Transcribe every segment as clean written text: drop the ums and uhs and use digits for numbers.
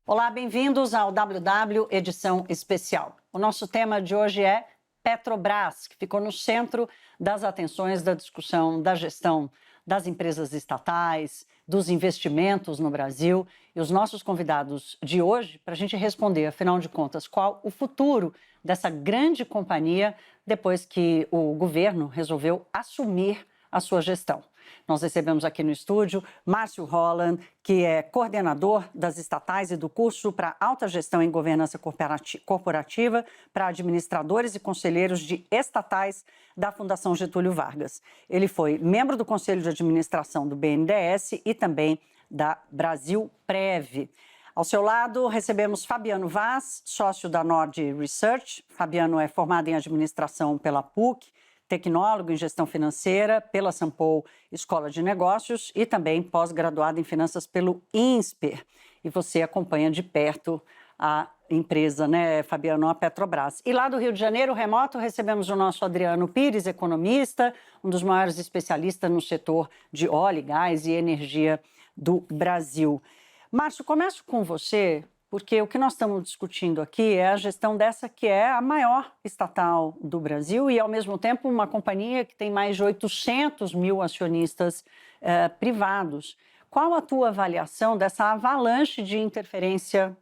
Olá, bem-vindos ao WW Edição Especial. O nosso tema de hoje é Petrobras, que ficou no centro das atenções da discussão da gestão das empresas estatais, dos investimentos no Brasil. E os nossos convidados de hoje, para a gente responder, afinal de contas, qual o futuro dessa grande companhia depois que o governo resolveu assumir a sua gestão. Nós recebemos aqui no estúdio Márcio Holland, que é coordenador das estatais e do curso para alta gestão em governança corporativa para administradores e conselheiros de estatais da Fundação Getúlio Vargas. Ele foi membro do Conselho de Administração do BNDES e também da Brasilprev. Ao seu lado, recebemos Fabiano Vaz, sócio da Nord Research. Fabiano é formado em administração pela PUC, tecnólogo em gestão financeira pela Sampo Escola de Negócios e também pós-graduado em finanças pelo INSPER. E você acompanha de perto a empresa, né, Fabiano, a Petrobras. E lá do Rio de Janeiro, remoto, recebemos o nosso Adriano Pires, economista, um dos maiores especialistas no setor de óleo, gás e energia do Brasil. Márcio, começo com você, porque o que nós estamos discutindo aqui é a gestão dessa que é a maior estatal do Brasil e, ao mesmo tempo, uma companhia que tem mais de 800 mil acionistas privados. Qual a tua avaliação dessa avalanche de interferência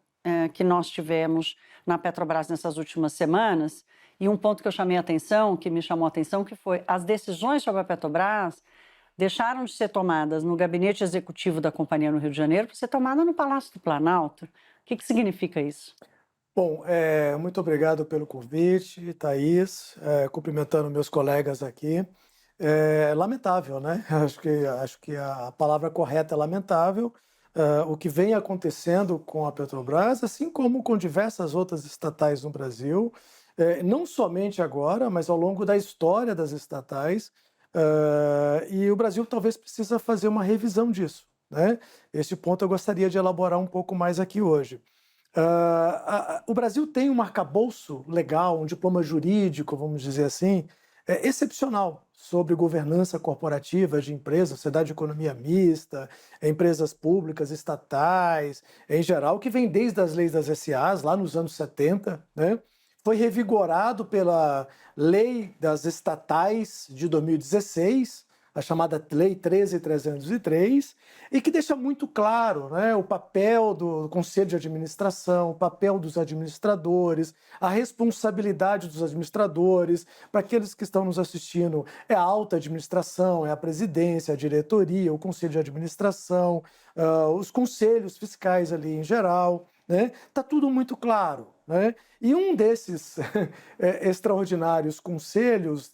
que nós tivemos na Petrobras nessas últimas semanas? E um ponto que eu chamei a atenção, que me chamou a atenção, que foi as decisões sobre a Petrobras deixaram de ser tomadas no gabinete executivo da companhia no Rio de Janeiro para ser tomada no Palácio do Planalto. O que significa isso? Bom, muito obrigado pelo convite, Thaís, cumprimentando meus colegas aqui. Lamentável, né? Acho que a palavra correta é lamentável. O que vem acontecendo com a Petrobras, assim como com diversas outras estatais no Brasil, não somente agora, mas ao longo da história das estatais, e o Brasil talvez precisa fazer uma revisão disso, né? Esse ponto eu gostaria de elaborar um pouco mais aqui hoje. O Brasil tem um arcabouço legal, um diploma jurídico, vamos dizer assim, excepcional sobre governança corporativa de empresas, sociedade de economia mista, empresas públicas, estatais, em geral, que vem desde as leis das SAs, lá nos anos 70, né? Foi revigorado pela Lei das Estatais de 2016, a chamada Lei 13.303, e que deixa muito claro, né, o papel do Conselho de Administração, o papel dos administradores, a responsabilidade dos administradores. Para aqueles que estão nos assistindo, é a alta administração, é a presidência, a diretoria, o Conselho de Administração, os conselhos fiscais ali em geral. Está tudo muito claro, né? E um desses extraordinários conselhos,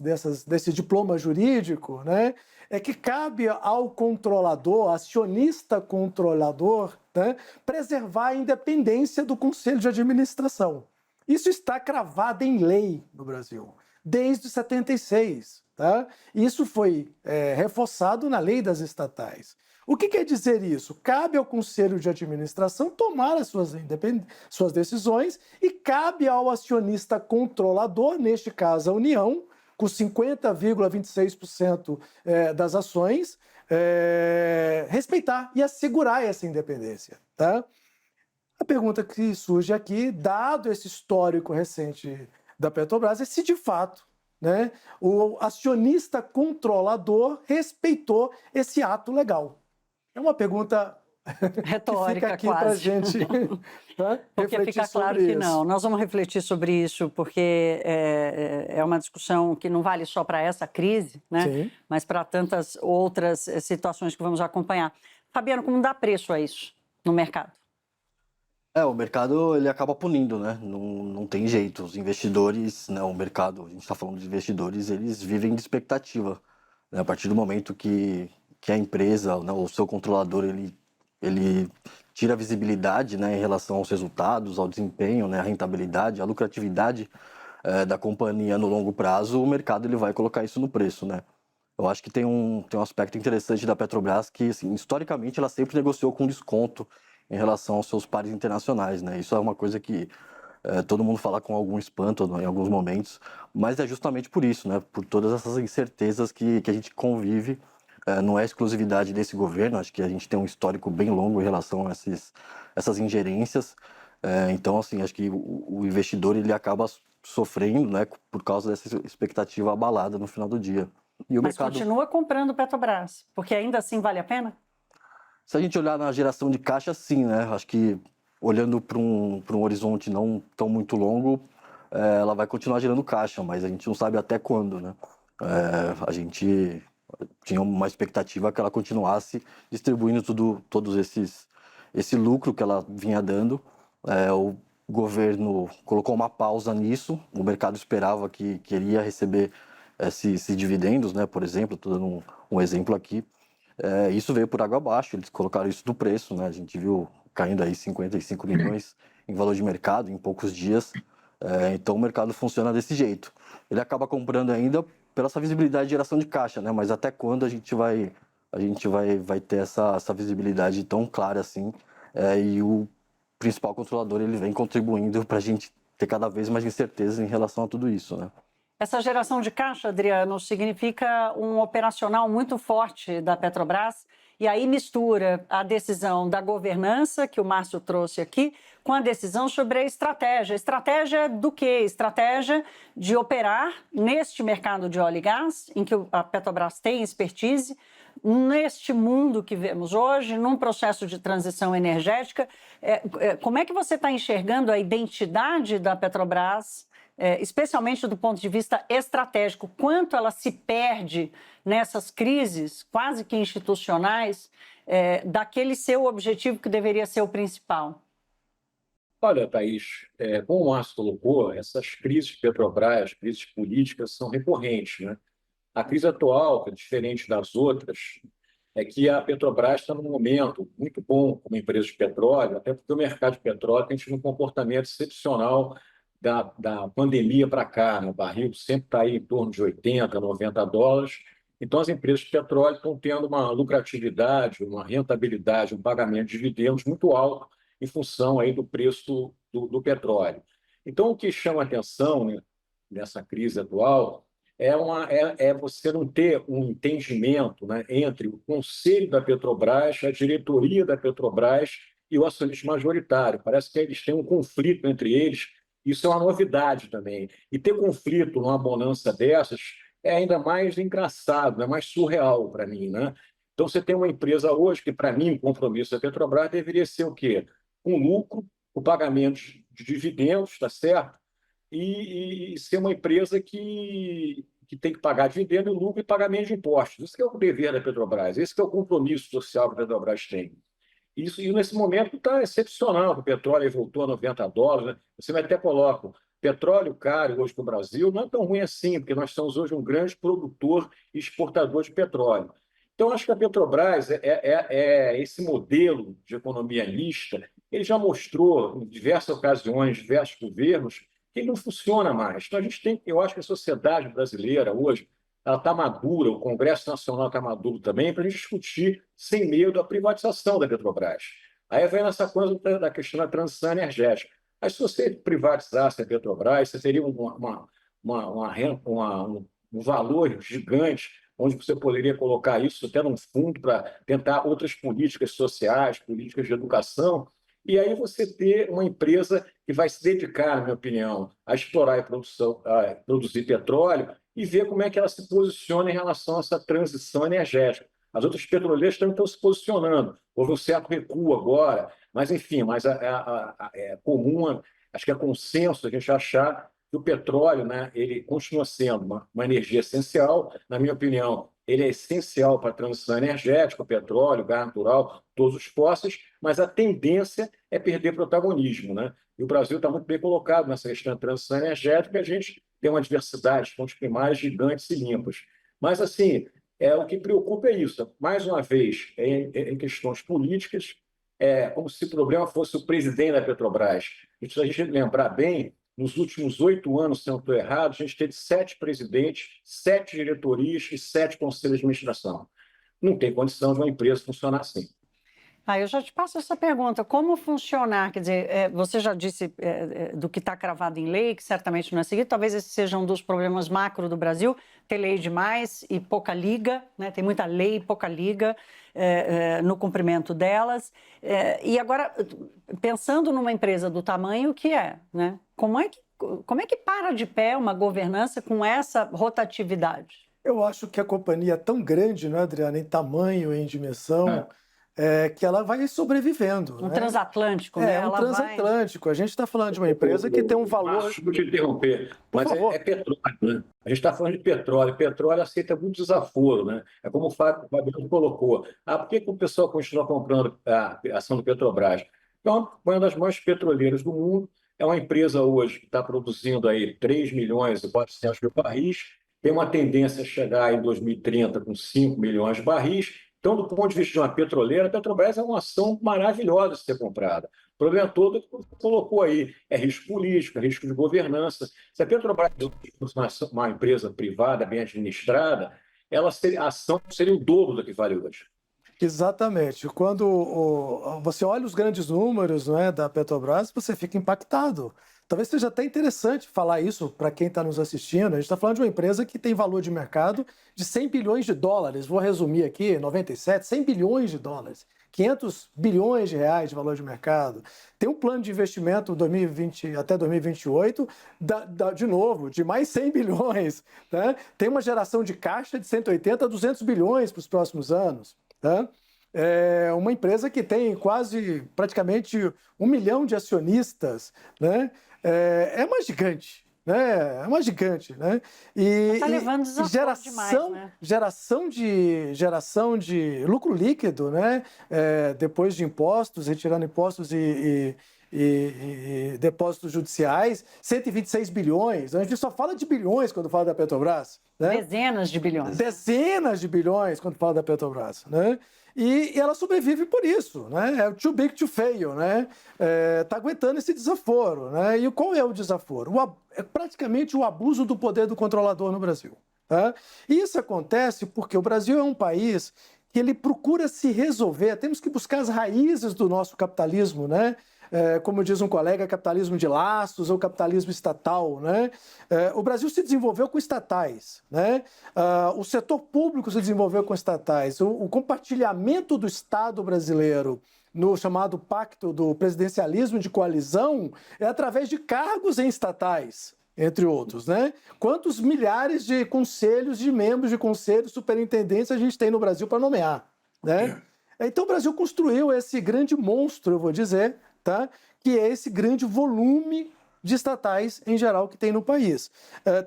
desse diploma jurídico, né, é que cabe ao controlador, acionista controlador, né, preservar a independência do Conselho de Administração. Isso está cravado em lei no Brasil, desde 76. Tá? Isso foi reforçado na Lei das Estatais. O que quer dizer isso? Cabe ao Conselho de Administração tomar as suas decisões e cabe ao acionista controlador, neste caso a União, com 50,26% das ações, respeitar e assegurar essa independência. Tá? A pergunta que surge aqui, dado esse histórico recente da Petrobras, é se de fato, né, o acionista controlador respeitou esse ato legal. É uma pergunta retórica, que fica aqui para a gente porque fica claro que não. Nós vamos refletir sobre isso, porque é uma discussão que não vale só para essa crise, né? Sim. Mas para tantas outras situações que vamos acompanhar. Fabiano, como dá preço a isso no mercado? O mercado ele acaba punindo, né? Não tem jeito. Os investidores, né, o mercado, a gente está falando de investidores, eles vivem de expectativa, né? A partir do momento que a empresa, né, o seu controlador, ele tira a visibilidade, né, em relação aos resultados, ao desempenho, né, a rentabilidade, a lucratividade da companhia no longo prazo, o mercado ele vai colocar isso no preço, né? Eu acho que tem um aspecto interessante da Petrobras que, assim, historicamente, ela sempre negociou com desconto em relação aos seus pares internacionais, né? Isso é uma coisa que todo mundo fala com algum espanto, né, em alguns momentos, mas é justamente por isso, né? Por todas essas incertezas que a gente convive não é exclusividade desse governo, acho que a gente tem um histórico bem longo em relação a essas ingerências. Então, assim, acho que o investidor ele acaba sofrendo, né, por causa dessa expectativa abalada no final do dia. E o Mas mercado, continua comprando Petrobras, porque ainda assim vale a pena? se a gente olhar na geração de caixa, sim, né? Acho que olhando para um horizonte não tão muito longo, ela vai continuar gerando caixa, mas a gente não sabe até quando, né? A gente tinha uma expectativa que ela continuasse distribuindo todos esse lucro que ela vinha dando. O governo colocou uma pausa nisso, o mercado esperava que queria receber esses dividendos, né? Por exemplo, estou dando um exemplo aqui. Isso veio por água abaixo, eles colocaram isso no preço, né? A gente viu caindo aí 55 milhões em valor de mercado em poucos dias. Então o mercado funciona desse jeito. Ele acaba comprando ainda pela essa visibilidade de geração de caixa, né? Mas até quando a gente vai ter essa visibilidade tão clara assim? E o principal controlador ele vem contribuindo para a gente ter cada vez mais incerteza em relação a tudo isso, né? Essa geração de caixa, Adriano, significa um operacional muito forte da Petrobras, e aí mistura a decisão da governança, que o Márcio trouxe aqui, com a decisão sobre a estratégia. Estratégia do quê? Estratégia de operar neste mercado de óleo e gás, em que a Petrobras tem expertise, neste mundo que vemos hoje, num processo de transição energética. Como é que você está enxergando a identidade da Petrobras, especialmente do ponto de vista estratégico, quanto ela se perde nessas crises quase que institucionais, daquele seu objetivo que deveria ser o principal? Olha, Thaís, como o Márcio colocou, essas crises de Petrobras, crises políticas, são recorrentes, né? A crise atual, que é diferente das outras, é que a Petrobras está num momento muito bom como empresa de petróleo, até porque o mercado de petróleo tem tido um comportamento excepcional da pandemia para cá, né? O barril sempre está aí em torno de 80, 90 dólares. Então, as empresas de petróleo estão tendo uma lucratividade, uma rentabilidade, um pagamento de dividendos muito alto em função aí do preço do petróleo. Então, o que chama atenção, né, nessa crise atual é você não ter um entendimento, né, entre o conselho da Petrobras, a diretoria da Petrobras e o acionista majoritário. Parece que eles têm um conflito entre eles. Isso é uma novidade também. E ter conflito numa bonança dessas é ainda mais engraçado, é mais surreal para mim, né? Então, você tem uma empresa hoje que, para mim, o compromisso da Petrobras deveria ser o quê? Com lucro, o pagamento de dividendos, está certo? E ser uma empresa que tem que pagar dividendo, lucro e pagamento de impostos. Isso que é o dever da Petrobras, esse que é o compromisso social que a Petrobras tem. Isso, e nesse momento está excepcional, o petróleo voltou a 90 dólares. Né? Você até coloca petróleo caro hoje no Brasil, não é tão ruim assim, porque nós somos hoje um grande produtor e exportador de petróleo. Então, acho que a Petrobras esse modelo de economia mista, ele já mostrou em diversas ocasiões, diversos governos, que ele não funciona mais. Então, eu acho que a sociedade brasileira hoje ela está madura, o Congresso Nacional está maduro também, para a gente discutir sem medo a privatização da Petrobras. Aí vem essa coisa da questão da transição energética. Mas se você privatizasse a Petrobras, você teria um valor gigante, onde você poderia colocar isso até num fundo para tentar outras políticas sociais, políticas de educação, e aí você ter uma empresa que vai se dedicar, na minha opinião, a explorar a produzir petróleo e ver como é que ela se posiciona em relação a essa transição energética. As outras petroleiras também estão se posicionando. Houve um certo recuo agora, mas, enfim, é comum, acho que é consenso a gente achar que o petróleo, né, ele continua sendo uma energia essencial. Na minha opinião, ele é essencial para a transição energética, o petróleo, o gás natural, todos os fósseis, mas a tendência é perder protagonismo, né? E o Brasil está muito bem colocado nessa questão da transição energética, a gente tem uma diversidade de fontes primárias gigantes e limpas. Mas, assim, o que preocupa é isso. Mais uma vez, em questões políticas, como se o problema fosse o presidente da Petrobras. Se a gente lembrar bem, nos últimos 8 anos, se não estou errado, a gente teve 7 presidentes, 7 diretorias e 7 conselhos de administração. Não tem condição de uma empresa funcionar assim. Eu já te passo essa pergunta. Como funcionar? Quer dizer, você já disse do que está cravado em lei, que certamente não é seguido. Talvez esse seja um dos problemas macro do Brasil, ter lei demais e pouca liga, né? Tem muita lei e pouca liga no cumprimento delas. E agora, pensando numa empresa do tamanho que é, né? Como é que para de pé uma governança com essa rotatividade? Eu acho que a companhia é tão grande, né, Adriana, em tamanho, em dimensão, que ela vai sobrevivendo. Um né? transatlântico, né? Um transatlântico. A gente está falando de uma empresa que tem um valor. Desculpa te interromper, Por mas favor. é petróleo, né? A gente está falando de petróleo. Petróleo aceita muito desaforo, né? É como o Fabiano colocou. Por que o pessoal continua comprando a ação do Petrobras? Então, uma das maiores petroleiras do mundo, é uma empresa hoje que está produzindo aí 3 milhões e 400 mil barris, tem uma tendência a chegar em 2030 com 5 milhões de barris. Então, do ponto de vista de uma petroleira, a Petrobras é uma ação maravilhosa de ser comprada. O problema todo que você colocou aí é risco político, é risco de governança. Se a Petrobras fosse uma empresa privada, bem administrada, a ação seria o dobro do que vale hoje. Exatamente. Quando você olha os grandes números, né, da Petrobras, você fica impactado. Talvez seja até interessante falar isso para quem está nos assistindo. A gente está falando de uma empresa que tem valor de mercado de 100 bilhões de dólares. Vou resumir aqui, 97, 100 bilhões de dólares. 500 bilhões de reais de valor de mercado. Tem um plano de investimento 2020 até 2028, de novo, de mais 100 bilhões. Né? Tem uma geração de caixa de 180 a 200 bilhões para os próximos anos. Tá? É uma empresa que tem praticamente 1 milhão de acionistas, né? É uma gigante, né? É uma gigante, né? Está levando desaforo demais, né? Geração de lucro líquido, né? Depois de impostos, retirando impostos e depósitos judiciais, 126 bilhões. A gente só fala de bilhões quando fala da Petrobras. Né? Dezenas de bilhões. Dezenas de bilhões quando fala da Petrobras. Né? E ela sobrevive por isso. Né? É o too big to fail. Né? Tá aguentando esse desaforo. Né? E qual é o desaforo? É praticamente o abuso do poder do controlador no Brasil. Tá? E isso acontece porque o Brasil é um país que ele procura se resolver. Temos que buscar as raízes do nosso capitalismo, né? Como diz um colega, capitalismo de laços ou capitalismo estatal. Né? O Brasil se desenvolveu com estatais. Né? O setor público se desenvolveu com estatais. O compartilhamento do Estado brasileiro no chamado pacto do presidencialismo de coalizão é através de cargos em estatais, entre outros. Né? Quantos milhares de conselhos, de membros de conselhos, superintendentes a gente tem no Brasil para nomear? Né? Então o Brasil construiu esse grande monstro, eu vou dizer, tá? Que é esse grande volume de estatais em geral que tem no país.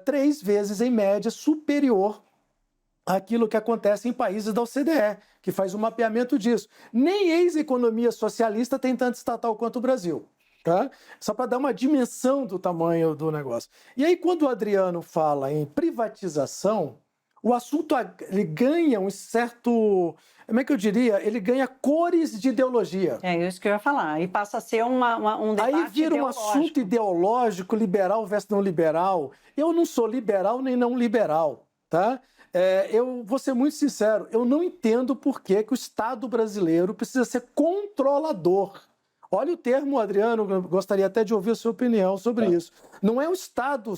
3 vezes, em média, superior àquilo que acontece em países da OCDE, que faz um mapeamento disso. Nem ex-economia socialista tem tanto estatal quanto o Brasil. Tá? Só para dar uma dimensão do tamanho do negócio. E aí, quando o Adriano fala em privatização, o assunto ele ganha um certo... Como é que eu diria? Ele ganha cores de ideologia. É isso que eu ia falar. E passa a ser um debate Aí vira um assunto ideológico, liberal versus não liberal. Eu não sou liberal nem não liberal. Tá? Eu vou ser muito sincero, eu não entendo por que o Estado brasileiro precisa ser controlador. Olha o termo, Adriano, eu gostaria até de ouvir a sua opinião sobre isso. Não é o Estado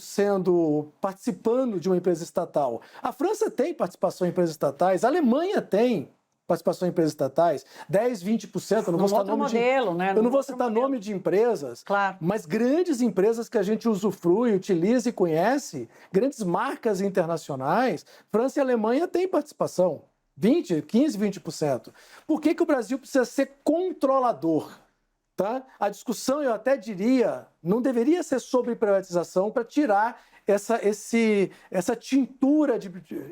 participando de uma empresa estatal. A França tem participação em empresas estatais, a Alemanha tem participação em empresas estatais, 10, 20%. Eu não vou citar nome modelo, né? Eu não vou citar nome de empresas, claro, mas grandes empresas que a gente usufrui, utiliza e conhece, grandes marcas internacionais, França e Alemanha têm participação, 15, 20%. Por que o Brasil precisa ser controlador? Tá? A discussão, eu até diria, não deveria ser sobre privatização para tirar essa tintura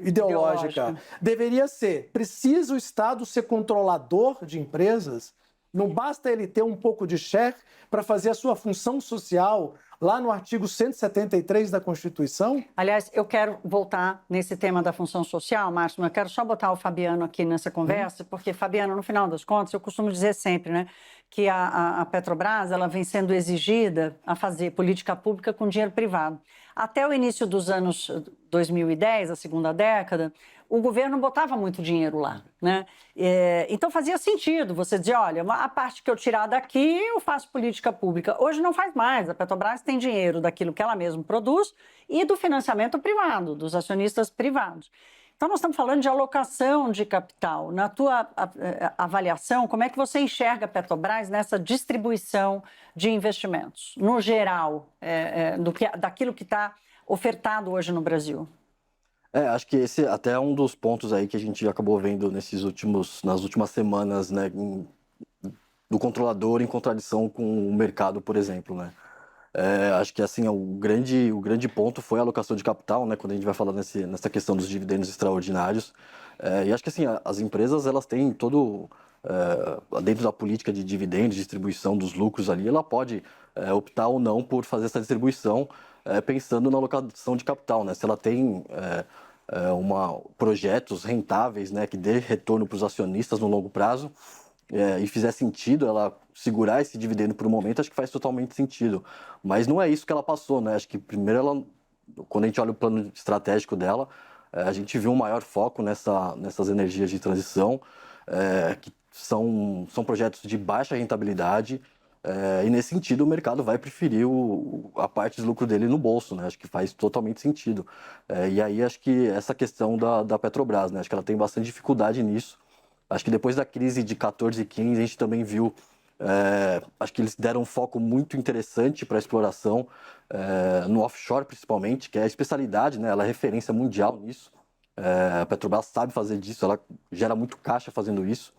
ideológica. Deveria ser, precisa o Estado ser controlador de empresas? Não basta ele ter um pouco de share para fazer a sua função social lá no artigo 173 da Constituição? Aliás, eu quero voltar nesse tema da função social, Márcio, mas eu quero só botar o Fabiano aqui nessa conversa, porque, Fabiano, no final das contas, eu costumo dizer sempre, né, que a Petrobras ela vem sendo exigida a fazer política pública com dinheiro privado. Até o início dos anos 2010, a segunda década, o governo botava muito dinheiro lá, né? Então fazia sentido você dizer, olha, a parte que eu tirar daqui eu faço política pública. Hoje não faz mais, a Petrobras tem dinheiro daquilo que ela mesma produz e do financiamento privado, dos acionistas privados. Então nós estamos falando de alocação de capital. Na tua avaliação, como é que você enxerga a Petrobras nessa distribuição de investimentos, no geral, daquilo que está ofertado hoje no Brasil? Acho que esse até é um dos pontos aí que a gente acabou vendo nas últimas semanas, né, do controlador em contradição com o mercado, por exemplo, né? Acho que assim, o grande ponto foi a alocação de capital, né, quando a gente vai falar nessa questão dos dividendos extraordinários. E acho que assim, as empresas elas têm dentro da política de dividendos, distribuição dos lucros ali, ela pode optar ou não por fazer essa distribuição pensando na alocação de capital, né? Se ela tem projetos rentáveis, né, que dê retorno para os acionistas no longo prazo, e fizer sentido ela segurar esse dividendo por um momento, acho que faz totalmente sentido. Mas não é isso que ela passou, né? Acho que primeiro quando a gente olha o plano estratégico dela, a gente viu um maior foco nessas energias de transição, que são projetos de baixa rentabilidade, e nesse sentido o mercado vai preferir a parte de lucro dele no bolso, né? Acho que faz totalmente sentido. E aí acho que essa questão da Petrobras, né? Acho que ela tem bastante dificuldade nisso. Acho que depois da crise de 14 e 15, a gente também viu, acho que eles deram um foco muito interessante para a exploração, no offshore principalmente, que é a especialidade, né? Ela é referência mundial nisso. A Petrobras sabe fazer disso, ela gera muito caixa fazendo isso.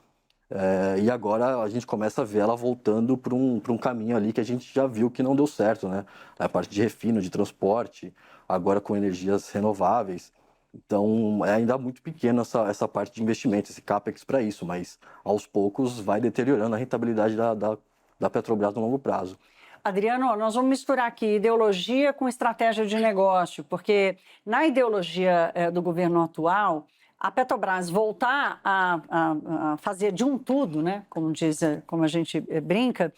E agora a gente começa a ver ela voltando para um caminho ali que a gente já viu que não deu certo, né? A parte de refino, de transporte, agora com energias renováveis. Então, é ainda muito pequena essa parte de investimento, esse CAPEX para isso, mas aos poucos vai deteriorando a rentabilidade da Petrobras no longo prazo. Adriano, nós vamos misturar aqui ideologia com estratégia de negócio, porque na ideologia do governo atual, a Petrobras voltar a fazer de um tudo, né, como a gente brinca,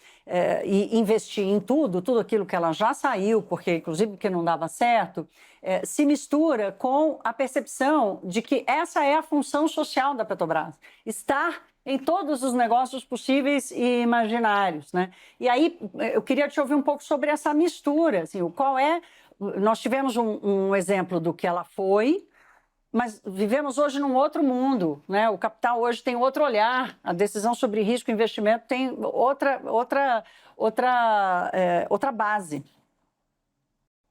e investir em tudo aquilo que ela já saiu, porque inclusive porque não dava certo, se mistura com a percepção de que essa é a função social da Petrobras, estar em todos os negócios possíveis e imaginários, né? E aí eu queria te ouvir um pouco sobre essa mistura, assim, nós tivemos um exemplo do que ela foi, mas vivemos hoje num outro mundo, né? O capital hoje tem outro olhar, a decisão sobre risco e investimento tem outra base.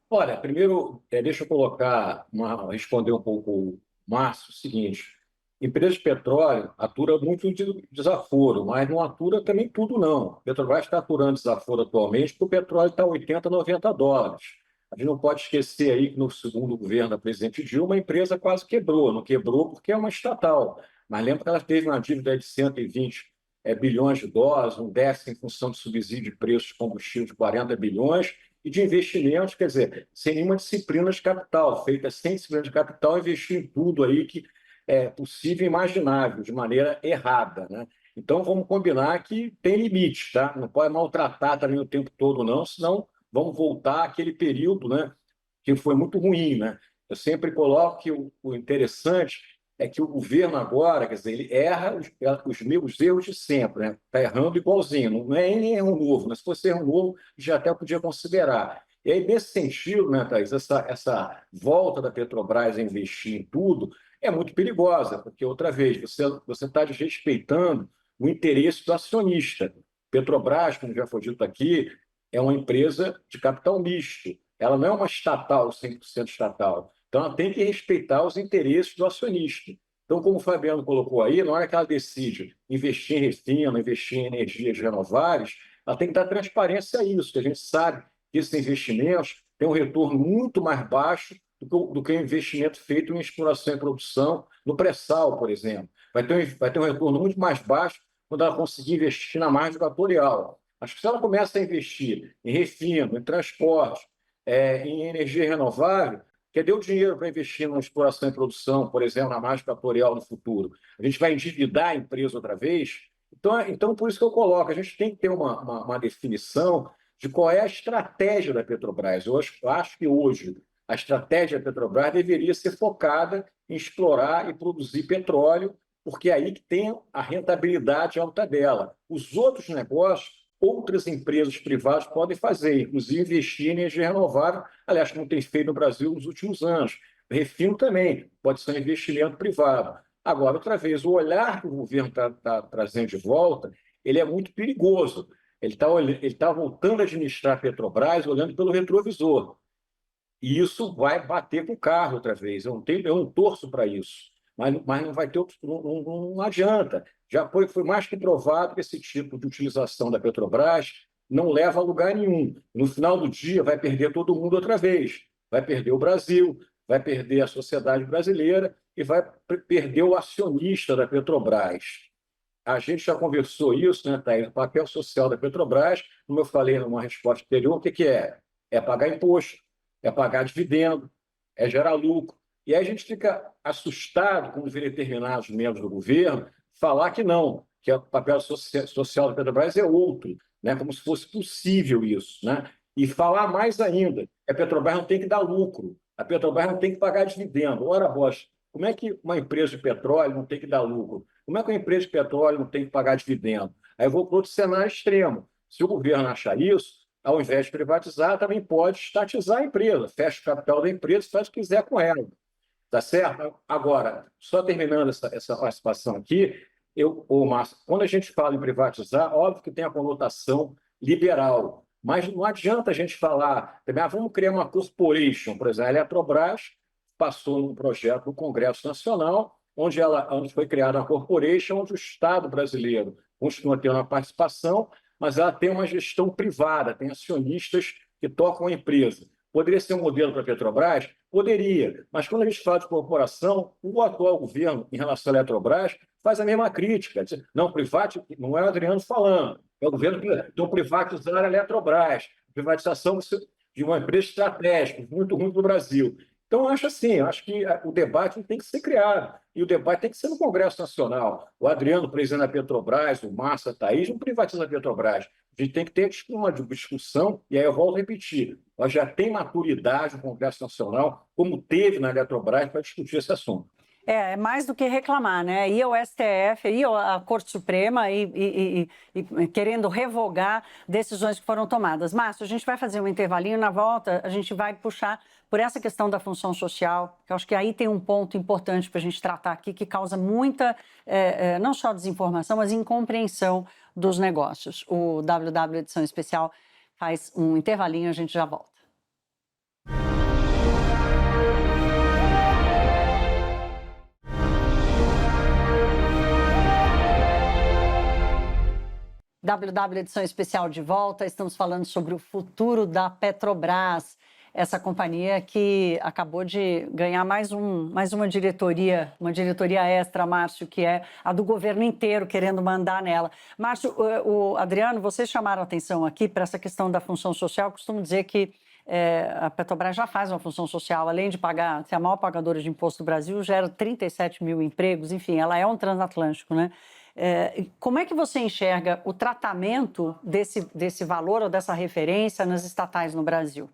Olha, primeiro, deixa eu responder um pouco o Márcio, o seguinte: empresa de petróleo atura muito de desaforo, mas não atura também tudo, não. A Petrobras está aturando desaforo atualmente porque o petróleo está a 80, 90 dólares. A gente não pode esquecer aí que no segundo governo da presidente Dilma, a empresa quase quebrou. Não quebrou porque é uma estatal, mas lembra que ela teve uma dívida de 120 bilhões de dólares, um déficit em função de subsídio de preços de combustível de 40 bilhões, e de investimentos, quer dizer, sem nenhuma disciplina de capital, feita sem disciplina de capital, investir em tudo aí que é possível e imaginável, de maneira errada, né? Então, vamos combinar que tem limite, tá? Não pode maltratar também o tempo todo, não, senão vamos voltar àquele período, né, que foi muito ruim, né? Eu sempre coloco que o interessante é que o governo agora, quer dizer, ele erra os meus erros de sempre, né? Está errando igualzinho, não é nem erro novo, né? Se fosse erro novo, já até podia considerar. E aí, nesse sentido, né, Thaís, essa volta da Petrobras a investir em tudo é muito perigosa, porque, outra vez, você está desrespeitando o interesse do acionista. Petrobras, como já foi dito aqui, é uma empresa de capital misto. Ela não é uma estatal, 100% estatal. Então, ela tem que respeitar os interesses do acionista. Então, como o Fabiano colocou aí, na hora que ela decide investir em refino, investir em energias renováveis, ela tem que dar transparência a isso, que a gente sabe que esses investimentos têm um retorno muito mais baixo do que o investimento feito em exploração e produção no pré-sal, por exemplo. Vai ter um retorno muito mais baixo quando ela conseguir investir na margem equatorial. Acho que se ela começa a investir em refino, em transporte, em energia renovável, quer deu dinheiro para investir na exploração e produção, por exemplo, na margem equatorial no futuro, a gente vai endividar a empresa outra vez? Então, por isso que eu coloco, a gente tem que ter uma definição de qual é a estratégia da Petrobras. Eu acho que hoje A estratégia da Petrobras deveria ser focada em explorar e produzir petróleo, porque é aí que tem a rentabilidade alta dela. Os outros negócios, outras empresas privadas podem fazer, inclusive investir em energia renovável, aliás, como tem feito no Brasil nos últimos anos. Refino também, pode ser um investimento privado. Agora, outra vez, o olhar que o governo está trazendo de volta, ele é muito perigoso. Ele está voltando a administrar a Petrobras olhando pelo retrovisor. E isso vai bater com o carro outra vez. Eu não torço para isso. Mas não vai ter, não adianta. Já foi mais que provado que esse tipo de utilização da Petrobras não leva a lugar nenhum. No final do dia, vai perder todo mundo outra vez. Vai perder o Brasil, vai perder a sociedade brasileira e vai perder o acionista da Petrobras. A gente já conversou isso, né, Thaís? O papel social da Petrobras, como eu falei numa resposta anterior, o que é? É pagar imposto, é pagar dividendo, é gerar lucro. E aí a gente fica assustado quando vê determinados membros do governo falar que não, que o papel social da Petrobras é outro, né? Como se fosse possível isso, né? E falar mais ainda, que a Petrobras não tem que dar lucro, a Petrobras não tem que pagar dividendo. Ora, Rocha, como é que uma empresa de petróleo não tem que dar lucro? Como é que uma empresa de petróleo não tem que pagar dividendo? Aí eu vou para outro cenário extremo. Se o governo achar isso, ao invés de privatizar, também pode estatizar a empresa, fecha o capital da empresa e faz o que quiser com ela. Tá certo? Agora, só terminando essa participação aqui, Márcio, quando a gente fala em privatizar, óbvio que tem a conotação liberal, mas não adianta a gente falar, vamos criar uma corporation, por exemplo, a Eletrobras passou num projeto no Congresso Nacional, onde foi criada uma corporation, onde o Estado brasileiro continua tendo uma participação, mas ela tem uma gestão privada, tem acionistas que tocam a empresa. Poderia ser um modelo para a Petrobras? Poderia, mas quando a gente fala de corporação, o atual governo, em relação à Eletrobras, faz a mesma crítica. Não, não é o Adriano falando, é o governo que então privatizar a Eletrobras, privatização de uma empresa estratégica, muito ruim para o Brasil. Então, acho que o debate tem que ser criado, e o debate tem que ser no Congresso Nacional. O Adriano, presidente da Petrobras, o Márcio, a Thaís, não privatiza a Petrobras. A gente tem que ter uma discussão, e aí eu volto a repetir, nós já tem maturidade no Congresso Nacional, como teve na Eletrobras, para discutir esse assunto. É mais do que reclamar, né? E o STF, e a Corte Suprema, e querendo revogar decisões que foram tomadas. Márcio, a gente vai fazer um intervalinho, na volta a gente vai puxar por essa questão da função social, que eu acho que aí tem um ponto importante para a gente tratar aqui, que causa muita, não só desinformação, mas incompreensão dos negócios. O WW Edição Especial faz um intervalinho, a gente já volta. WW Edição Especial de volta, estamos falando sobre o futuro da Petrobras, essa companhia que acabou de ganhar mais uma diretoria extra, Márcio, que é a do governo inteiro querendo mandar nela. Márcio, o Adriano, vocês chamaram a atenção aqui para essa questão da função social. Eu costumo dizer que a Petrobras já faz uma função social, além de ser a maior pagadora de imposto do Brasil, gera 37 mil empregos, enfim, ela é um transatlântico, né? Como é que você enxerga o tratamento desse valor ou dessa referência nas estatais no Brasil?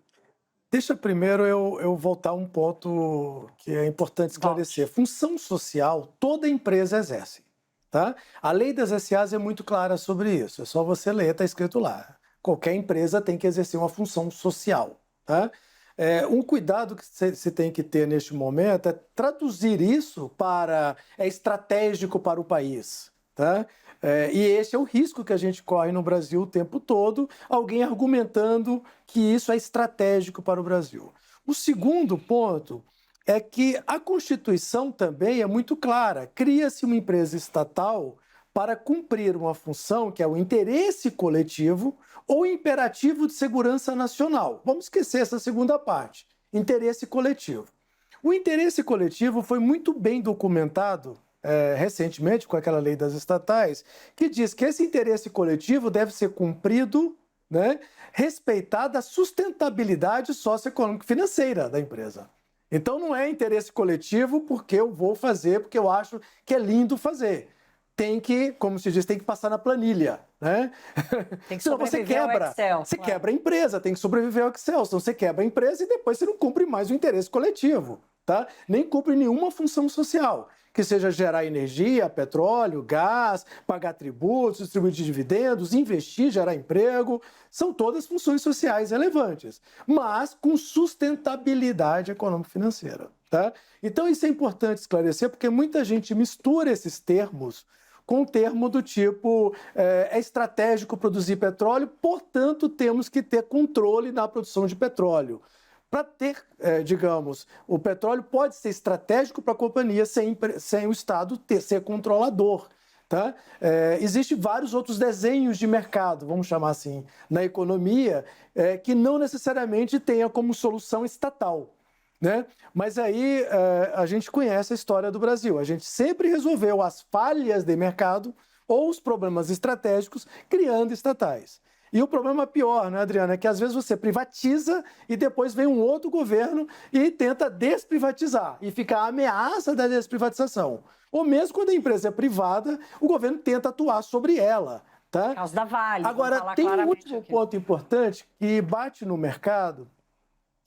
Deixa primeiro eu voltar a um ponto que é importante esclarecer. Função social, toda empresa exerce, tá? A lei das SAs é muito clara sobre isso, é só você ler, está escrito lá. Qualquer empresa tem que exercer uma função social, tá? Um cuidado que você tem que ter neste momento é traduzir isso para... é estratégico para o país. Tá? E esse é o risco que a gente corre no Brasil o tempo todo, alguém argumentando que isso é estratégico para o Brasil. O segundo ponto é que a Constituição também é muito clara. Cria-se uma empresa estatal para cumprir uma função que é o interesse coletivo ou imperativo de segurança nacional. Vamos esquecer essa segunda parte, interesse coletivo. O interesse coletivo foi muito bem documentado recentemente com aquela lei das estatais, que diz que esse interesse coletivo deve ser cumprido, né, respeitada a sustentabilidade socioeconômica e financeira da empresa. Então não é interesse coletivo porque eu vou fazer, porque eu acho que é lindo fazer. tem que, como se diz, tem que passar na planilha, né? Tem que Senão você sobreviver ao quebra, Excel, você claro. quebra a empresa, tem que sobreviver ao Excel, senão você quebra a empresa e depois você não cumpre mais o interesse coletivo, tá? Nem cumpre nenhuma função social, que seja gerar energia, petróleo, gás, pagar tributos, distribuir dividendos, investir, gerar emprego, são todas funções sociais relevantes, mas com sustentabilidade econômico-financeira, tá? Então isso é importante esclarecer, porque muita gente mistura esses termos com um termo do tipo é estratégico produzir petróleo, portanto temos que ter controle na produção de petróleo. Para ter, digamos, o petróleo pode ser estratégico para a companhia sem o Estado ser controlador. Tá? Existem vários outros desenhos de mercado, vamos chamar assim, na economia, que não necessariamente tenha como solução estatal. Né? Mas aí a gente conhece a história do Brasil. A gente sempre resolveu as falhas de mercado ou os problemas estratégicos criando estatais. E o problema pior, né, Adriana, é que às vezes você privatiza e depois vem um outro governo e tenta desprivatizar e fica a ameaça da desprivatização. Ou mesmo quando a empresa é privada, o governo tenta atuar sobre ela. Tá? Por causa da Vale. Agora, tem um último ponto importante que bate no mercado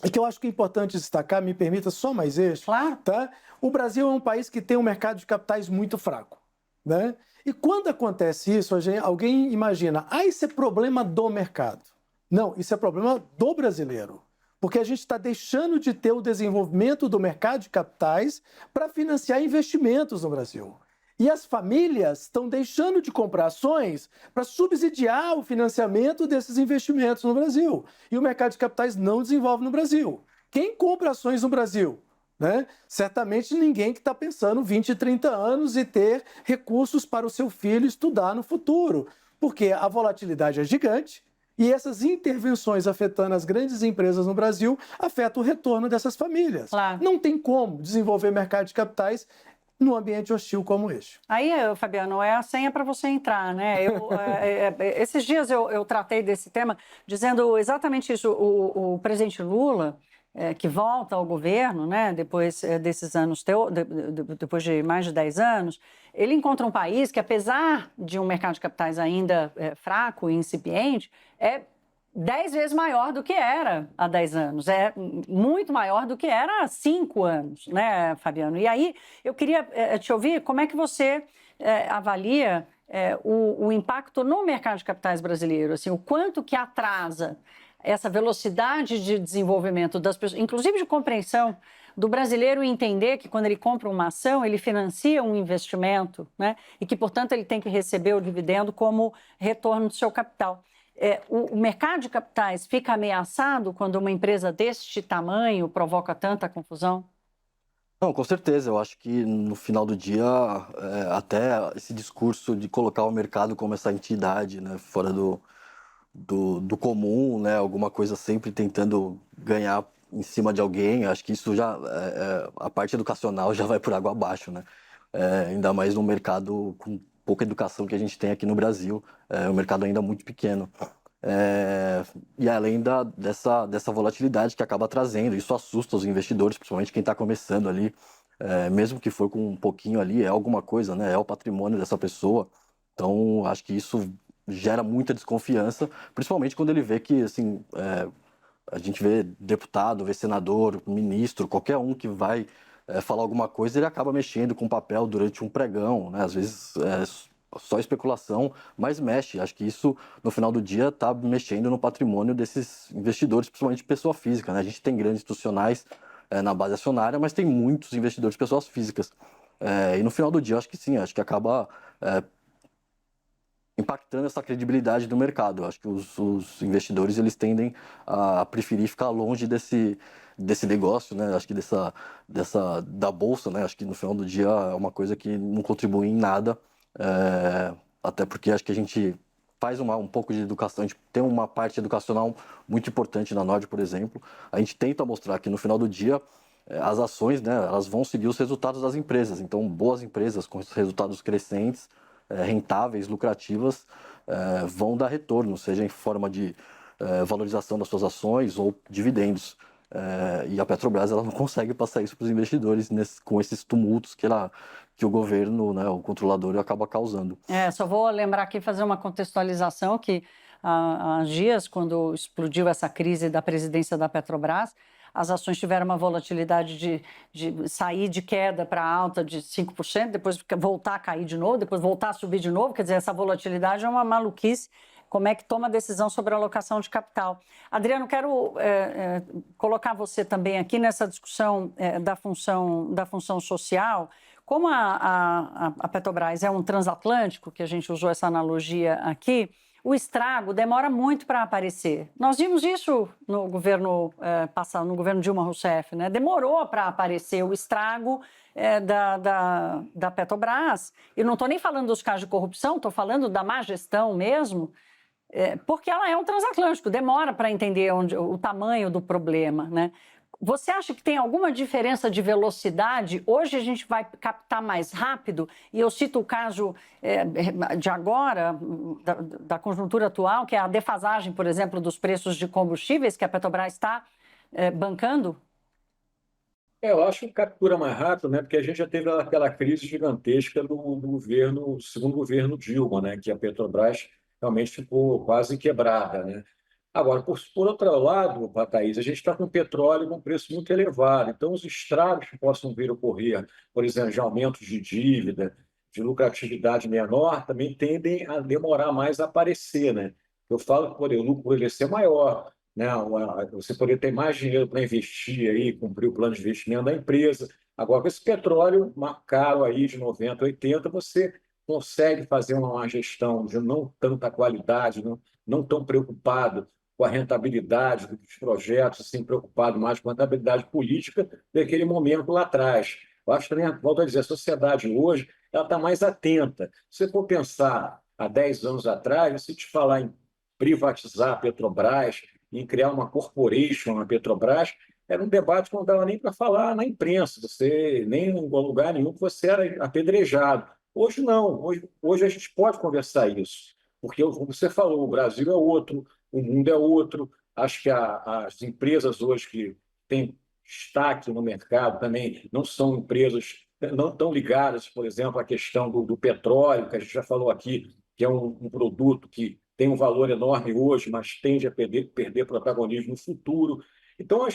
e que eu acho que é importante destacar, me permita só mais este. Claro. Tá? O Brasil é um país que tem um mercado de capitais muito fraco. Né? E quando acontece isso, alguém imagina, isso é problema do mercado. Não, isso é problema do brasileiro. Porque a gente está deixando de ter o desenvolvimento do mercado de capitais para financiar investimentos no Brasil. E as famílias estão deixando de comprar ações para subsidiar o financiamento desses investimentos no Brasil. E o mercado de capitais não desenvolve no Brasil. Quem compra ações no Brasil? Né? Certamente ninguém que está pensando 20, 30 anos e ter recursos para o seu filho estudar no futuro, porque a volatilidade é gigante e essas intervenções afetando as grandes empresas no Brasil afetam o retorno dessas famílias. Claro. Não tem como desenvolver mercado de capitais num ambiente hostil como este. Aí, Fabiano, é a senha para você entrar, né? Esses dias eu tratei desse tema dizendo exatamente isso. O presidente Lula, que volta ao governo, né, depois desses anos, depois de mais de 10 anos, ele encontra um país que, apesar de um mercado de capitais ainda fraco e incipiente, é 10 vezes maior do que era há 10 anos, é muito maior do que era há 5 anos, né, Fabiano? E aí eu queria te ouvir como é que você avalia o impacto no mercado de capitais brasileiro, assim, o quanto que atrasa essa velocidade de desenvolvimento das pessoas, inclusive de compreensão do brasileiro entender que quando ele compra uma ação, ele financia um investimento, né? E que, portanto, ele tem que receber o dividendo como retorno do seu capital. O mercado de capitais fica ameaçado quando uma empresa deste tamanho provoca tanta confusão? Não, com certeza. Eu acho que no final do dia, até esse discurso de colocar o mercado como essa entidade, né, fora do comum, né, alguma coisa sempre tentando ganhar em cima de alguém, acho que isso já, a parte educacional já vai por água abaixo, né? Ainda mais num mercado com pouca educação que a gente tem aqui no Brasil, um mercado ainda muito pequeno. E além dessa volatilidade que acaba trazendo, isso assusta os investidores, principalmente quem está começando ali, mesmo que for com um pouquinho ali, é alguma coisa, né? É o patrimônio dessa pessoa. Então, acho que isso gera muita desconfiança, principalmente quando ele vê que, assim, a gente vê deputado, vê senador, ministro, qualquer um que vai falar alguma coisa, ele acaba mexendo com papel durante um pregão, né? Às vezes só especulação, mas mexe. Acho que isso, no final do dia, está mexendo no patrimônio desses investidores, principalmente pessoa física, né? A gente tem grandes institucionais na base acionária, mas tem muitos investidores pessoas físicas. E no final do dia, acho que sim, acho que acaba impactando essa credibilidade do mercado. Acho que os investidores eles tendem a preferir ficar longe desse negócio, né? Acho que da bolsa, né? Acho que no final do dia é uma coisa que não contribui em nada, até porque acho que a gente faz um pouco de educação, a gente tem uma parte educacional muito importante na Nord, por exemplo. A gente tenta mostrar que no final do dia as ações, né? Elas vão seguir os resultados das empresas. Então, boas empresas com resultados crescentes, rentáveis, lucrativas, vão dar retorno, seja em forma de valorização das suas ações ou dividendos. E a Petrobras ela não consegue passar isso para os investidores com esses tumultos que o governo, né, o controlador, acaba causando. Só vou lembrar aqui, fazer uma contextualização, que há dias, quando explodiu essa crise da presidência da Petrobras, as ações tiveram uma volatilidade de sair de queda para alta de 5%, depois voltar a cair de novo, depois voltar a subir de novo. Quer dizer, essa volatilidade é uma maluquice. Como é que toma a decisão sobre a alocação de capital? Adriano, quero colocar você também aqui nessa discussão da função social. Como a Petrobras é um transatlântico, que a gente usou essa analogia aqui, o estrago demora muito para aparecer. Nós vimos isso no governo passado, no governo Dilma Rousseff, né? Demorou para aparecer o estrago da Petrobras. E não estou nem falando dos casos de corrupção, estou falando da má gestão mesmo, porque ela é um transatlântico, demora para entender o tamanho do problema, né? Você acha que tem alguma diferença de velocidade? Hoje a gente vai captar mais rápido, e eu cito o caso de agora, da conjuntura atual, que é a defasagem, por exemplo, dos preços de combustíveis, que a Petrobras está bancando? Eu acho que captura mais rápido, né? Porque a gente já teve aquela crise gigantesca do segundo governo Dilma, né? Que a Petrobras realmente ficou quase quebrada, né? Agora, por outro lado, Thaís, a gente está com petróleo com preço muito elevado, então os estragos que possam vir a ocorrer, por exemplo, de aumentos de dívida, de lucratividade menor, também tendem a demorar mais a aparecer, né? Eu falo que o lucro poderia ser maior, né? Você poderia ter mais dinheiro para investir aí, cumprir o plano de investimento da empresa. Agora, com esse petróleo caro aí de 90, 80, você consegue fazer uma gestão de não tanta qualidade, não tão preocupado com a rentabilidade dos projetos, assim, preocupado mais com a rentabilidade política daquele momento lá atrás. Eu acho também, volto a dizer, a sociedade hoje ela está mais atenta. Se você for pensar há 10 anos atrás, se te falar em privatizar a Petrobras, em criar uma corporation na Petrobras, era um debate que não dava nem para falar na imprensa, você nem em lugar nenhum que você era apedrejado. Hoje não, hoje a gente pode conversar isso, porque, como você falou, o Brasil é outro, o mundo é outro. Acho que as empresas hoje que têm destaque no mercado também não são empresas, não estão ligadas, por exemplo, à questão do petróleo, que a gente já falou aqui, que é um produto que tem um valor enorme hoje, mas tende a perder protagonismo no futuro. Então,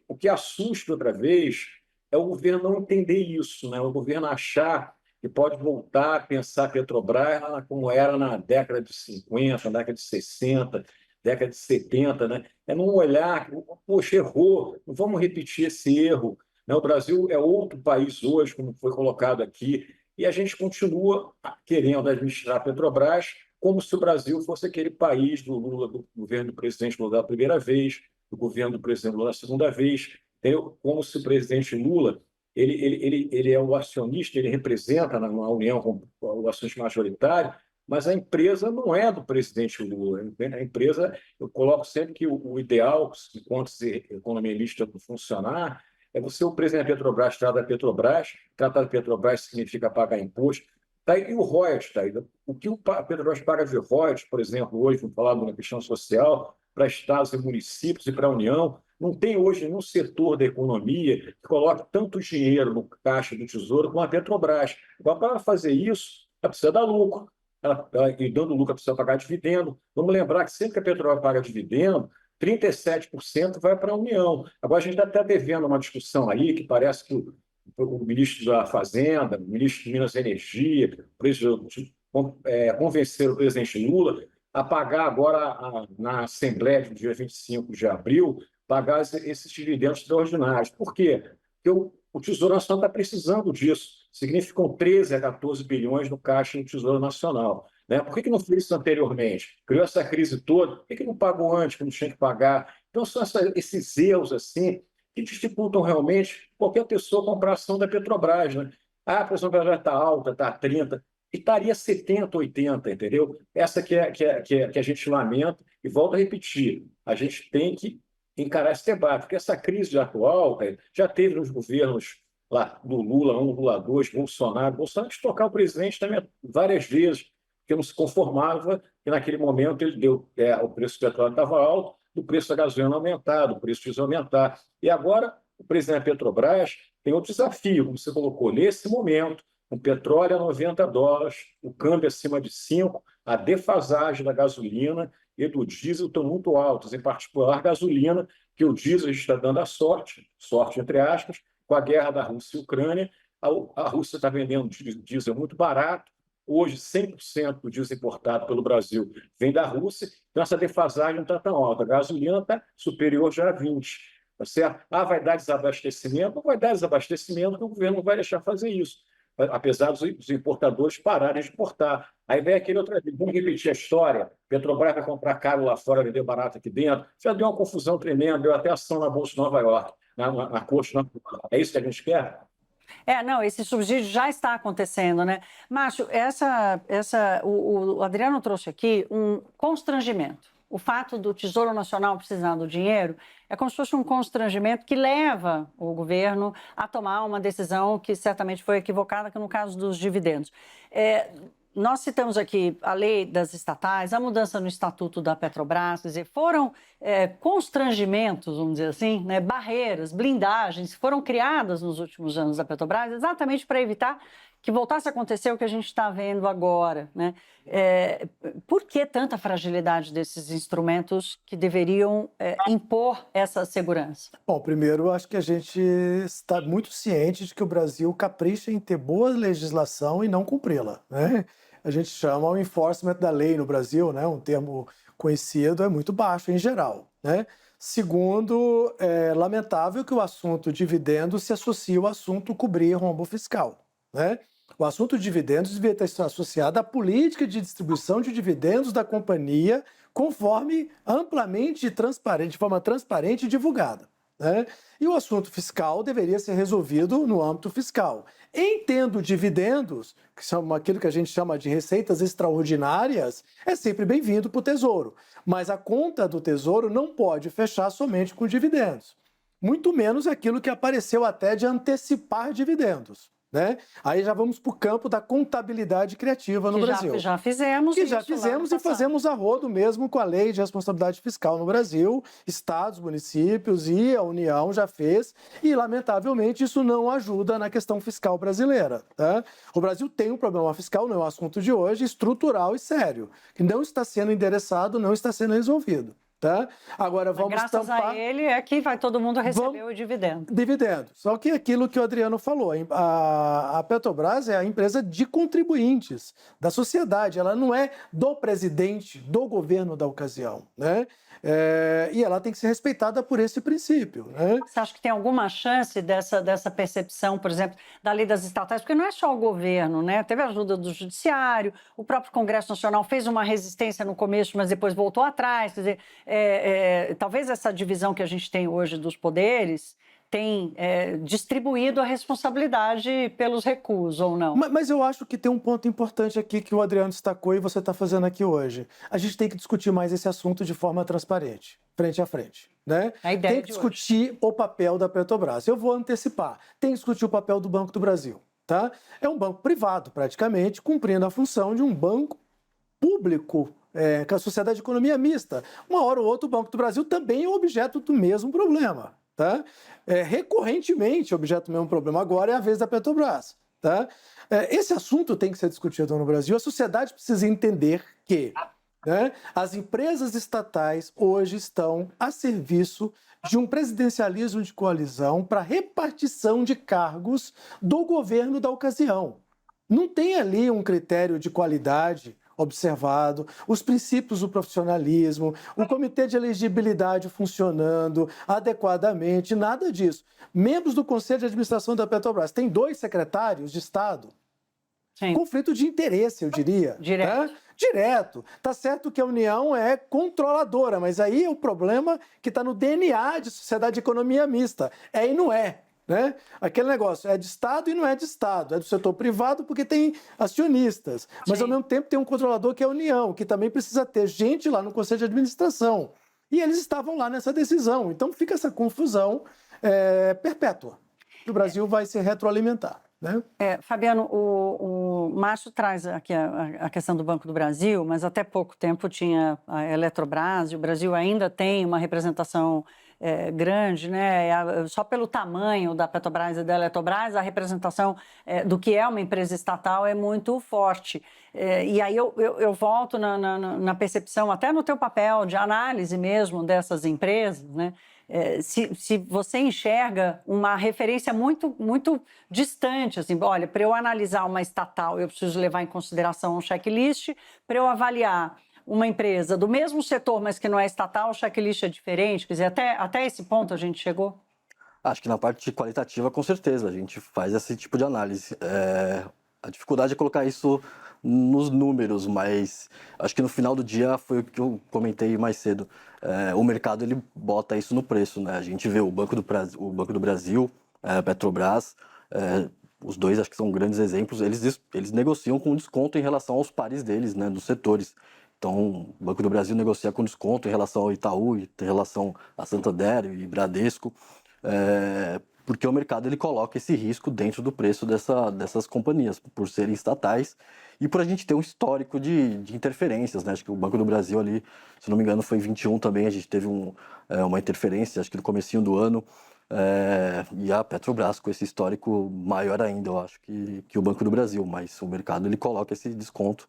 o que assusta outra vez é o governo não entender isso, né? O governo achar que pode voltar a pensar a Petrobras como era na década de 50, na década de 60, década de 70, né? É não olhar, poxa, errou, não vamos repetir esse erro, né? O Brasil é outro país hoje, como foi colocado aqui, e a gente continua querendo administrar a Petrobras como se o Brasil fosse aquele país do Lula, do governo do presidente Lula da primeira vez, do governo do presidente Lula da segunda vez, entendeu? Como se o presidente Lula ele é o acionista, ele representa na União como o acionista majoritário, mas a empresa não é do presidente Lula. A empresa, eu coloco sempre que o ideal, enquanto economia mista funcionar, é você, o presidente da Petrobras, tratar da Petrobras, tratar da Petrobras significa pagar imposto. Tá, e o royalties, tá, o que a Petrobras paga de royalties, por exemplo, hoje, vamos falar de uma questão social, para estados e municípios e para a União, não tem hoje nenhum setor da economia que coloque tanto dinheiro no caixa do Tesouro como a Petrobras. Agora, para fazer isso, ela precisa dar lucro. E dando lucro, ela precisa pagar dividendo. Vamos lembrar que sempre que a Petrobras paga dividendo, 37% vai para a União. Agora, a gente está até devendo uma discussão aí que parece que o ministro da Fazenda, o ministro de Minas e Energia, convencer o presidente Lula a pagar agora, na Assembleia do dia 25 de abril, pagar esses dividendos extraordinários. Por quê? Porque o Tesouro Nacional está precisando disso. Significam 13 a 14 bilhões no caixa do Tesouro Nacional. Né? Por que não fez isso anteriormente? Criou essa crise toda, por que não pagou antes, que não tinha que pagar? Então, são esses erros assim que dificultam realmente qualquer pessoa comprar ação da Petrobras. Né? A pressão da Petrobras está alta, está a 30, e estaria 70, 80, entendeu? Essa que a gente lamenta, e volto a repetir, a gente tem que encarar esse debate, porque essa crise atual já teve nos governos lá do Lula 1, Lula 2, Bolsonaro de tocar o presidente também várias vezes, porque não se conformava que naquele momento ele deu, o preço do petróleo estava alto, do preço da gasolina aumentar, do preço do diesel aumentar. E agora, o presidente da Petrobras tem outro desafio, como você colocou, nesse momento, o petróleo a $90, o câmbio acima de 5, a defasagem da gasolina e do diesel estão muito altas, em particular a gasolina, que o diesel está dando a sorte entre aspas, com a guerra da Rússia e Ucrânia. A Rússia está vendendo diesel muito barato. Hoje, 100% do diesel importado pelo Brasil vem da Rússia, então essa defasagem não está tão alta. A gasolina está superior já a 20. Tá certo? Vai dar desabastecimento? Não vai dar desabastecimento, porque o governo não vai deixar fazer isso, apesar dos importadores pararem de importar. Aí vem aquele outro, vamos repetir a história, Petrobras vai comprar caro lá fora, vender barato aqui dentro, já deu uma confusão tremenda, deu até ação na Bolsa de Nova York, na Corte. É isso que a gente quer? Não, esse subsídio já está acontecendo, né? Márcio, o Adriano trouxe aqui um constrangimento. O fato do Tesouro Nacional precisar do dinheiro é como se fosse um constrangimento que leva o governo a tomar uma decisão que certamente foi equivocada, que no caso dos dividendos. Nós citamos aqui a lei das estatais, a mudança no estatuto da Petrobras, quer dizer, foram constrangimentos, vamos dizer assim, né, barreiras, blindagens que foram criadas nos últimos anos da Petrobras exatamente para evitar que voltasse a acontecer o que a gente está vendo agora, né? Por que tanta fragilidade desses instrumentos que deveriam impor essa segurança? Bom, primeiro, acho que a gente está muito ciente de que o Brasil capricha em ter boa legislação e não cumpri-la, né? A gente chama o enforcement da lei no Brasil, né? Um termo conhecido, é muito baixo em geral, né? Segundo, é lamentável que o assunto dividendos se associe ao assunto cobrir rombo fiscal, né? O assunto dividendos devia estar associado à política de distribuição de dividendos da companhia, conforme amplamente transparente, de forma transparente e divulgada, né? E o assunto fiscal deveria ser resolvido no âmbito fiscal. Em tendo dividendos, que são aquilo que a gente chama de receitas extraordinárias, é sempre bem-vindo para o Tesouro. Mas a conta do Tesouro não pode fechar somente com dividendos. Muito menos aquilo que apareceu até de antecipar dividendos, né? Aí já vamos para o campo da contabilidade criativa no Brasil. Já fizemos. Que já fizemos e fazemos a rodo mesmo com a lei de responsabilidade fiscal no Brasil. Estados, municípios e a União já fez. E, lamentavelmente, isso não ajuda na questão fiscal brasileira, tá? O Brasil tem um problema fiscal, não é um assunto de hoje, estrutural e sério, que não está sendo endereçado, não está sendo resolvido. Tá? Agora vamos graças a ele é que vai todo mundo receber o dividendo. Dividendo. Só que aquilo que o Adriano falou, a Petrobras é a empresa de contribuintes da sociedade, ela não é do presidente, do governo da ocasião, né? E ela tem que ser respeitada por esse princípio, né? Você acha que tem alguma chance dessa percepção, por exemplo, da lei das estatais? Porque não é só o governo, né? Teve a ajuda do Judiciário, o próprio Congresso Nacional fez uma resistência no começo, mas depois voltou atrás. Quer dizer, talvez essa divisão que a gente tem hoje dos poderes tem distribuído a responsabilidade pelos recuos, ou não? Mas eu acho que tem um ponto importante aqui que o Adriano destacou e você está fazendo aqui hoje. A gente tem que discutir mais esse assunto de forma transparente, frente a frente, né? Tem que discutir o papel da Petrobras. Eu vou antecipar. Tem que discutir o papel do Banco do Brasil, tá? É um banco privado, praticamente, cumprindo a função de um banco público, com a sociedade de economia mista. Uma hora ou outra, o Banco do Brasil também é objeto do mesmo problema, tá? Recorrentemente objeto do mesmo problema. Agora é a vez da Petrobras, tá? Esse assunto tem que ser discutido no Brasil. A sociedade precisa entender que, né, as empresas estatais hoje estão a serviço de um presidencialismo de coalizão para repartição de cargos do governo da ocasião. Não tem ali um critério de qualidade observado, os princípios do profissionalismo, o comitê de elegibilidade funcionando adequadamente, nada disso. Membros do Conselho de Administração da Petrobras, tem 2 secretários de Estado. Sim. Conflito de interesse, eu diria. Direto. Tá? Direto. Tá certo que a União é controladora, mas aí é o problema que está no DNA de sociedade de economia mista. E não é. Né? Aquele negócio é de Estado e não é de Estado, é do setor privado porque tem acionistas, mas ao mesmo tempo tem um controlador que é a União, que também precisa ter gente lá no Conselho de Administração. E eles estavam lá nessa decisão, então fica essa confusão perpétua. O Brasil vai se retroalimentar. né? Fabiano, o Márcio traz aqui a questão do Banco do Brasil, mas até pouco tempo tinha a Eletrobras, e o Brasil ainda tem uma representação grande, né? Só pelo tamanho da Petrobras e da Eletrobras, a representação do que é uma empresa estatal é muito forte. E aí eu volto na percepção, até no teu papel de análise mesmo dessas empresas, né? Se você enxerga uma referência muito distante, assim, olha, para eu analisar uma estatal, eu preciso levar em consideração um checklist, para eu avaliar uma empresa do mesmo setor, mas que não é estatal, o checklist é diferente, quer dizer, até esse ponto a gente chegou? Acho que na parte qualitativa, com certeza, a gente faz esse tipo de análise. A dificuldade é colocar isso nos números, mas acho que no final do dia foi o que eu comentei mais cedo. O mercado ele bota isso no preço, né? A gente vê o Banco do Brasil, a Petrobras, os dois acho que são grandes exemplos, eles negociam com desconto em relação aos pares deles, né, nos setores. Então, o Banco do Brasil negocia com desconto em relação ao Itaú, em relação a Santander e Bradesco, porque o mercado ele coloca esse risco dentro do preço dessas companhias, por serem estatais e por a gente ter um histórico de interferências, né? Acho que o Banco do Brasil ali, se não me engano, foi em 21 também, a gente teve uma interferência, acho que no comecinho do ano, e a Petrobras com esse histórico maior ainda, eu acho que o Banco do Brasil, mas o mercado ele coloca esse desconto,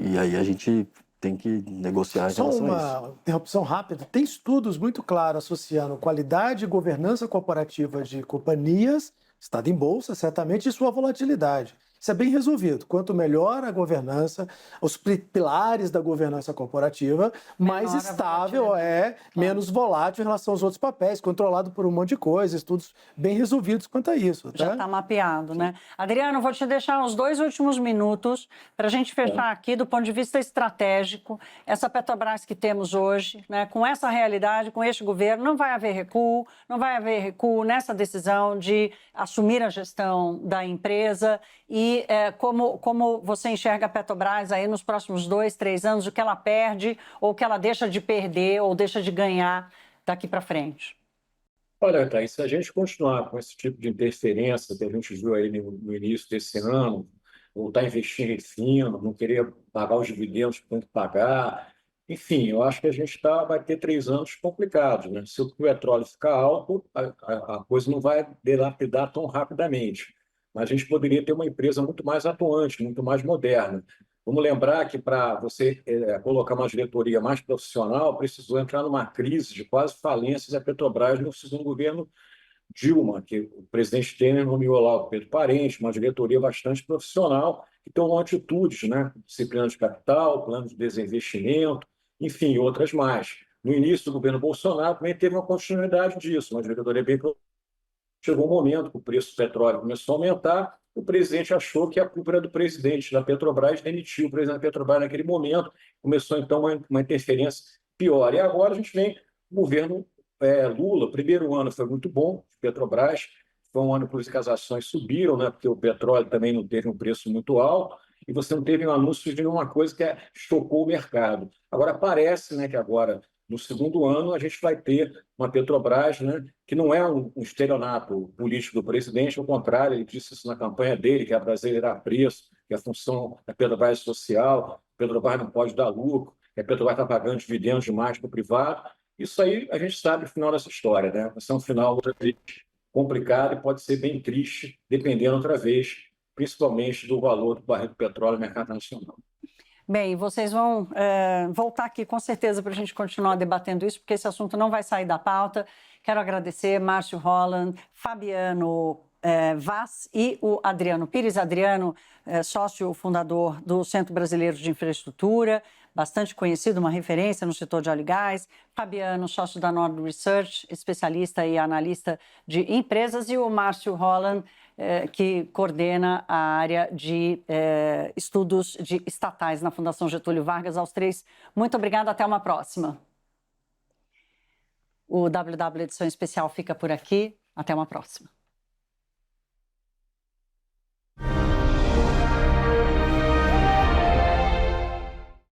e aí a gente tem que negociar em Só relação a uma interrupção rápida. Tem estudos muito claros associando qualidade e governança corporativa de companhias, estado em bolsa, certamente, e sua volatilidade. Isso é bem resolvido. Quanto melhor a governança, os pilares da governança corporativa, mais Menor a estável volatilidade. menos volátil em relação aos outros papéis, controlado por um monte de coisa, estudos bem resolvidos quanto a isso. Já Tá? está mapeado, né? Adriano, vou te deixar os 2 últimos minutos para a gente fechar aqui do ponto de vista estratégico. Essa Petrobras que temos hoje, né? Com essa realidade, com este governo, não vai haver recuo nessa decisão de assumir a gestão da empresa e como você enxerga a Petrobras aí nos próximos 2, 3 anos, o que ela perde ou o que ela deixa de perder ou deixa de ganhar daqui para frente? Olha, Thaís, se a gente continuar com esse tipo de interferência que a gente viu aí no início desse ano, voltar a investir em refino, não querer pagar os dividendos que tem que pagar, enfim, eu acho que a gente vai ter 3 anos complicados, né? Se o petróleo ficar alto, a coisa não vai dilapidar tão rapidamente. Mas a gente poderia ter uma empresa muito mais atuante, muito mais moderna. Vamos lembrar que para você colocar uma diretoria mais profissional, precisou entrar numa crise de quase falências da Petrobras no segundo governo Dilma, que o presidente Temer nomeou lá o Pedro Parente, uma diretoria bastante profissional, que tomou atitudes, né? Disciplina de capital, plano de desinvestimento, enfim, outras mais. No início do governo Bolsonaro também teve uma continuidade disso, uma diretoria bem. Chegou um momento que o preço do petróleo começou a aumentar, o presidente achou que a culpa era do presidente da Petrobras, demitiu o presidente da Petrobras naquele momento, começou então uma interferência pior. E agora a gente vem, o governo Lula, primeiro ano foi muito bom, Petrobras, foi um ano que as ações subiram, né, porque o petróleo também não teve um preço muito alto, e você não teve um anúncio de uma coisa que chocou o mercado. Agora parece, né, que agora, no segundo ano, a gente vai ter uma Petrobras, né, que não é um estelionato político do presidente, ao contrário, ele disse isso na campanha dele, que a brasileira preço, que a função da Petrobras é social, a Petrobras não pode dar lucro, que a Petrobras está pagando dividendos demais para o privado. Isso aí a gente sabe o final dessa história, né? Vai ser um final outra vez complicado e pode ser bem triste, dependendo outra vez, principalmente do valor do barril do petróleo no mercado nacional. Bem, vocês vão voltar aqui com certeza para a gente continuar debatendo isso, porque esse assunto não vai sair da pauta. Quero agradecer Márcio Holland, Fabiano Vaz e o Adriano Pires. Adriano, sócio fundador do Centro Brasileiro de Infraestrutura, bastante conhecido, uma referência no setor de óleo e gás. Fabiano, sócio da Nord Research, especialista e analista de empresas. E o Márcio Holland, que coordena a área de estudos de estatais na Fundação Getúlio Vargas. Aos 3, muito obrigada, até uma próxima. O WW Edição Especial fica por aqui, até uma próxima.